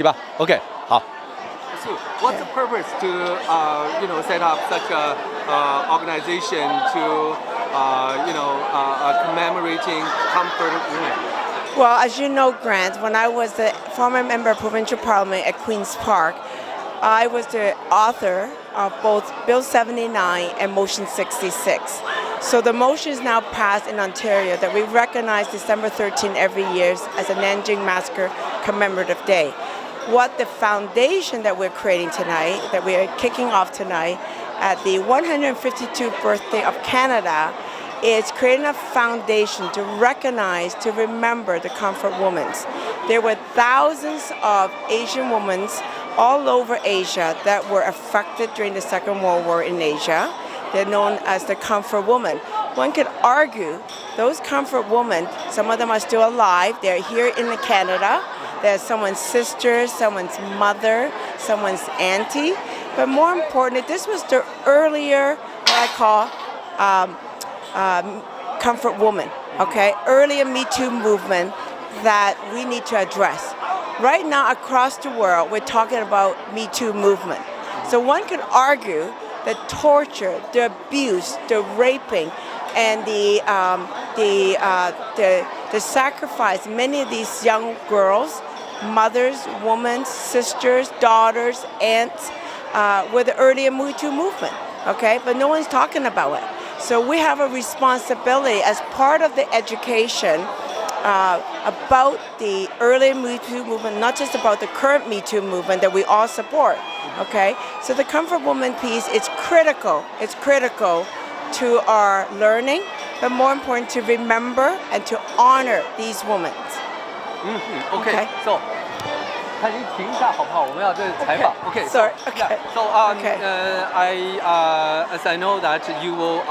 对吧 ？OK， 好。 So, what's the purpose to set up such a organization to commemorating comfort women? Well, as you know, Grant, when I was the former member of provincial parliament at Queen's Park, I was the author of both Bill 79 and Motion 66. So the motion is now passed in Ontario that we recognize December 13 every year as a Nanjing Massacre Commemorative Day. What the foundation that we're creating tonight, that we are kicking off tonight at the 152th birthday of Canada, is creating a foundation to recognize, to remember the comfort women. There were thousands of Asian women all over Asia that were affected during the Second World War in Asia. They're known as the comfort woman. One could argue those comfort women, some of them are still alive. They're here in Canada. There's someone's sister, someone's mother, someone's auntie. But more importantly, this was the earlier, what I call comfort woman, okay? Earlier Me Too movement that we need to address. Right now, across the world, we're talking about Me Too movement. So one could argue the torture, the abuse, the raping, and the sacrifice many of these young girls, mothers, women, sisters, daughters, aunts, were the earlier Me Too movement, okay? But no one's talking about it. So we have a responsibility as part of the education about the earlier Me Too movement, not just about the current Me Too movement that we all support, okay? So the comfort woman piece is critical. It's critical to our learning, but more important to remember and to honor these women. Okay. So, 看您停一下好不好？我们要这采访。Okay. Sorry. Okay. Yeah. So, as I know that you will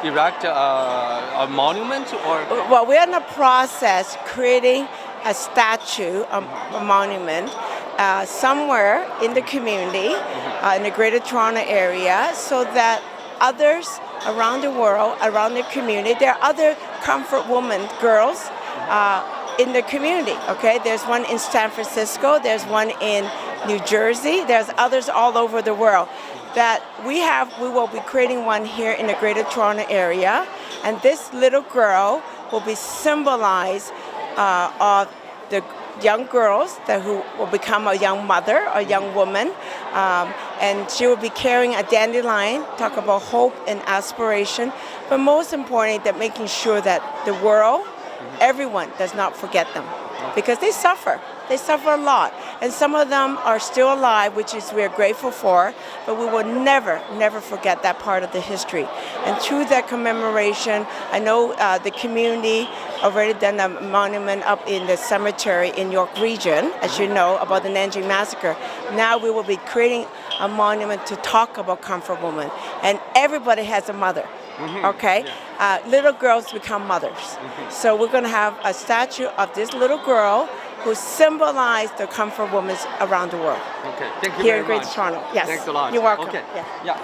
erect a monument or. Well, we're in the process creating a statue, a monument, somewhere in the community, in the Greater Toronto area, so that others around the world, around the community, there are other comfort women, girls, in the community, okay? There's one in San Francisco, there's one in New Jersey, there's others all over the world that we will be creating one here in the Greater Toronto area, and this little girl will be symbolized of the young girls who will become a young mother, a young woman, and she will be carrying a dandelion, talk about hope and aspiration, but most importantly, that making sure that the world, everyone does not forget them, because they suffer a lot, and some of them are still alive, which is we're grateful for, but we will never forget that part of the history. And through that commemoration, I know the community already done a monument up in the cemetery in York Region, as you know, about the Nanjing Massacre. Now we will be creating a monument to talk about comfort women, and everybody has a mother. Okay, little girls become mothers. So we're going to have a statue of this little girl who symbolized the comfort women around the world. Okay, thank you here very in Greater much. Toronto. Yes. Thanks a lot. You're welcome. Okay. Yeah.